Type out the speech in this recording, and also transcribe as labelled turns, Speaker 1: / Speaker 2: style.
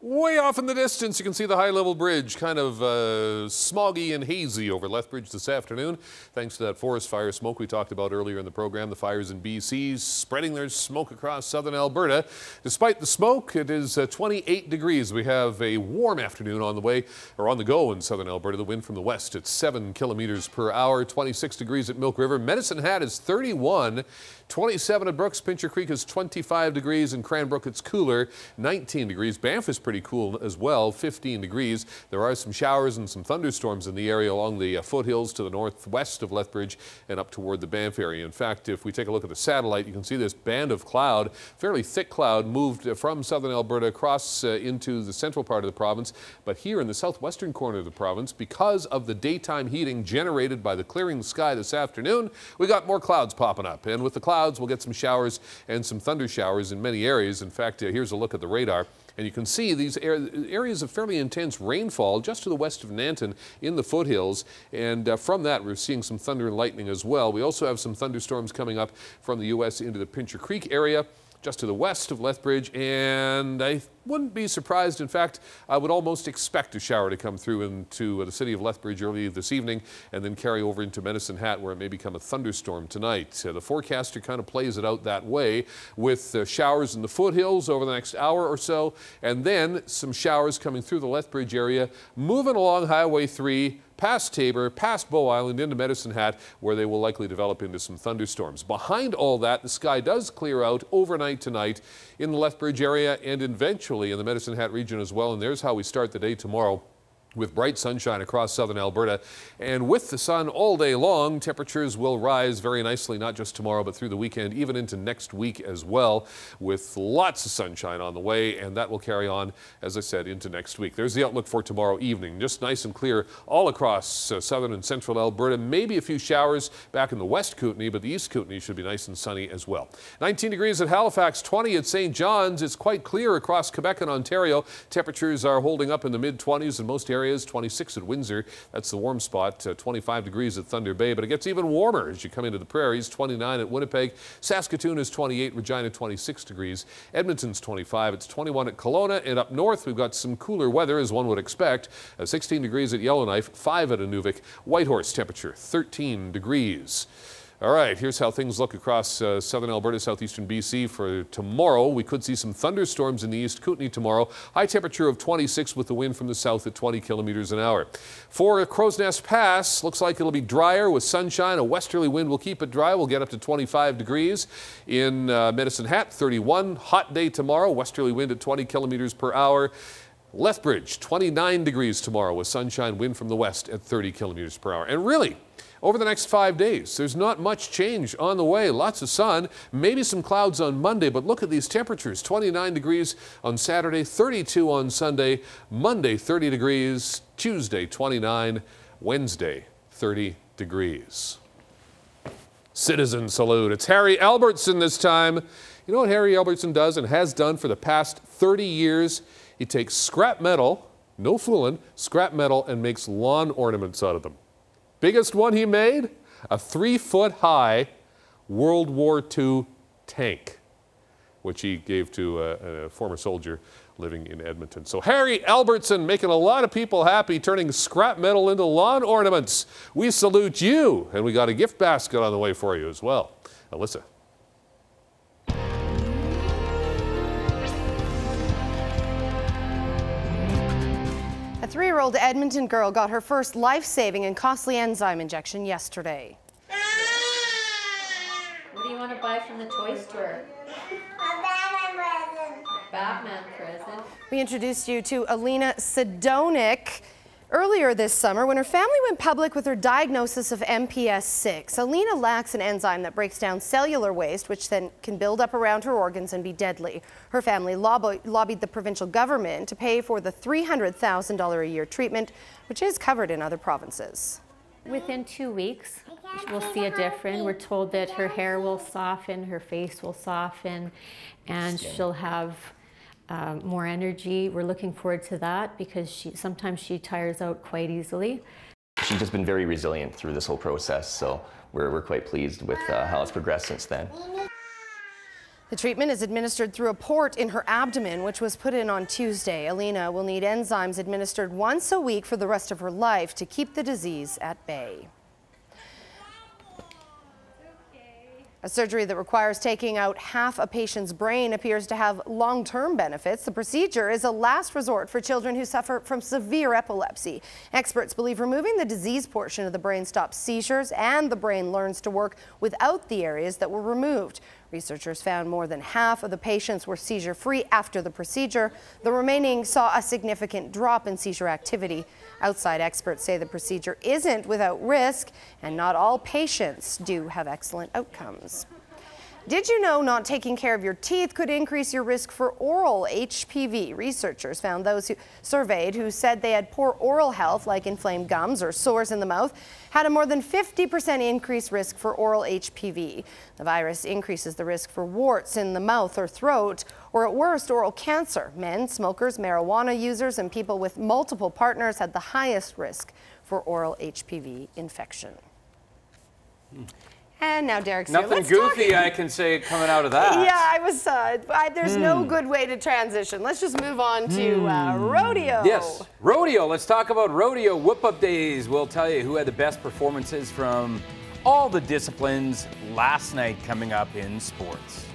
Speaker 1: Way off in the distance, you can see the high-level bridge, kind of smoggy and hazy over Lethbridge this afternoon, thanks to that forest fire smoke we talked about earlier in the program. The fires in BC spreading their smoke across southern Alberta. Despite the smoke, it is 28 degrees. We have a warm afternoon on the way, or on the go in southern Alberta. The wind from the west at 7 kilometers per hour, 26 degrees at Milk River. Medicine Hat is 31, 27 at Brooks. Pincher Creek is 25 degrees. In Cranbrook, it's cooler, 19 degrees. Banff is pretty cool as well, 15 degrees. There are some showers and some thunderstorms in the area along the foothills to the northwest of Lethbridge and up toward the Banff area. In fact, if we take a look at the satellite, you can see this band of cloud, fairly thick cloud, moved from southern Alberta across into the central part of the province. But here in the southwestern corner of the province, because of the daytime heating generated by the clearing sky this afternoon, we got more clouds popping up. And with the clouds, we'll get some showers and some thunder showers in many areas. In fact, here's a look at the radar. And you can see these areas of fairly intense rainfall just to the west of Nanton in the foothills. And from that, we're seeing some thunder and lightning as well. We also have some thunderstorms coming up from the U.S. into the Pincher Creek area, just to the west of Lethbridge, and I wouldn't be surprised. In fact, I would almost expect a shower to come through into the city of Lethbridge early this evening and then carry over into Medicine Hat, where it may become a thunderstorm tonight. The forecaster kind of plays it out that way, with showers in the foothills over the next hour or so, and then some showers coming through the Lethbridge area, moving along Highway 3, past Tabor, past Bow Island, into Medicine Hat, where they will likely develop into some thunderstorms. Behind all that, the sky does clear out overnight tonight in the Lethbridge area and eventually in the Medicine Hat region as well. And there's how we start the day tomorrow, with bright sunshine across southern Alberta. And with the sun all day long, temperatures will rise very nicely, not just tomorrow, but through the weekend, even into next week as well, with lots of sunshine on the way, and that will carry on, as I said, into next week. There's the outlook for tomorrow evening. Just nice and clear all across southern and central Alberta. Maybe a few showers back in the West Kootenay, but the East Kootenay should be nice and sunny as well. 19 degrees at Halifax, 20 at St. John's. It's quite clear across Quebec and Ontario. Temperatures are holding up in the mid-20s in most areas. 26 at Windsor, that's the warm spot, 25 degrees at Thunder Bay, but it gets even warmer as you come into the prairies. 29 at Winnipeg, Saskatoon is 28, Regina 26 degrees, Edmonton's 25, it's 21 at Kelowna, and up north we've got some cooler weather as one would expect. 16 degrees at Yellowknife, 5 at Inuvik, Whitehorse temperature 13 degrees. All right, here's how things look across southern Alberta, southeastern BC for tomorrow. We could see some thunderstorms in the East Kootenay tomorrow. High temperature of 26 with the wind from the south at 20 kilometers an hour. For Crow's Nest Pass, looks like it'll be drier with sunshine. A westerly wind will keep it dry. We'll get up to 25 degrees. In Medicine Hat, 31. Hot day tomorrow. Westerly wind at 20 kilometers per hour. Lethbridge, 29 degrees tomorrow with sunshine, wind from the west at 30 kilometers per hour. And really, over the next 5 days, there's not much change on the way. Lots of sun, maybe some clouds on Monday, but look at these temperatures. 29 degrees on Saturday, 32 on Sunday, Monday 30 degrees, Tuesday 29, Wednesday 30 degrees. Citizen salute. It's Harry Albertson this time. You know what Harry Albertson does and has done for the past 30 years? He takes scrap metal, no fooling, scrap metal, and makes lawn ornaments out of them. Biggest one he made? A 3-foot-high World War II tank, which he gave to a former soldier living in Edmonton. So Harry Albertson making a lot of people happy, turning scrap metal into lawn ornaments. We salute you, and we got a gift basket on the way for you as well. Alyssa.
Speaker 2: A 3-year-old Edmonton girl got her first life-saving and costly enzyme injection yesterday.
Speaker 3: What do you want to buy from the toy store?
Speaker 4: A Batman present.
Speaker 3: Batman present.
Speaker 2: We introduced you to Alina Sidonic earlier this summer when her family went public with her diagnosis of MPS 6. Alina lacks an enzyme that breaks down cellular waste, which then can build up around her organs and be deadly. Her family lobbied the provincial government to pay for the $300,000 a year treatment, which is covered in other provinces.
Speaker 5: Within 2 weeks, we'll see a difference. We're told that her hair will soften, her face will soften, and she'll have more energy. We're looking forward to that because sometimes she tires out quite easily.
Speaker 6: She's just been very resilient through this whole process, so we're quite pleased with how it's progressed since then.
Speaker 2: The treatment is administered through a port in her abdomen, which was put in on Tuesday. Alina will need enzymes administered once a week for the rest of her life to keep the disease at bay. A surgery that requires taking out half a patient's brain appears to have long-term benefits. The procedure is a last resort for children who suffer from severe epilepsy. Experts believe removing the diseased portion of the brain stops seizures and the brain learns to work without the areas that were removed. Researchers found more than half of the patients were seizure-free after the procedure. The remaining saw a significant drop in seizure activity. Outside experts say the procedure isn't without risk, and not all patients do have excellent outcomes. Did you know not taking care of your teeth could increase your risk for oral HPV? Researchers found those who surveyed who said they had poor oral health, like inflamed gums or sores in the mouth, had a more than 50% increased risk for oral HPV. The virus increases the risk for warts in the mouth or throat, or at worst, oral cancer. Men, smokers, marijuana users, and people with multiple partners had the highest risk for oral HPV infection. And now Derek's here.
Speaker 7: Nothing goofy I can say coming out of that.
Speaker 2: Yeah, I was, there's no good way to transition. Let's just move on to rodeo.
Speaker 7: Yes, rodeo. Let's talk about rodeo whoop-up days. We'll tell you who had the best performances from all the disciplines last night coming up in sports.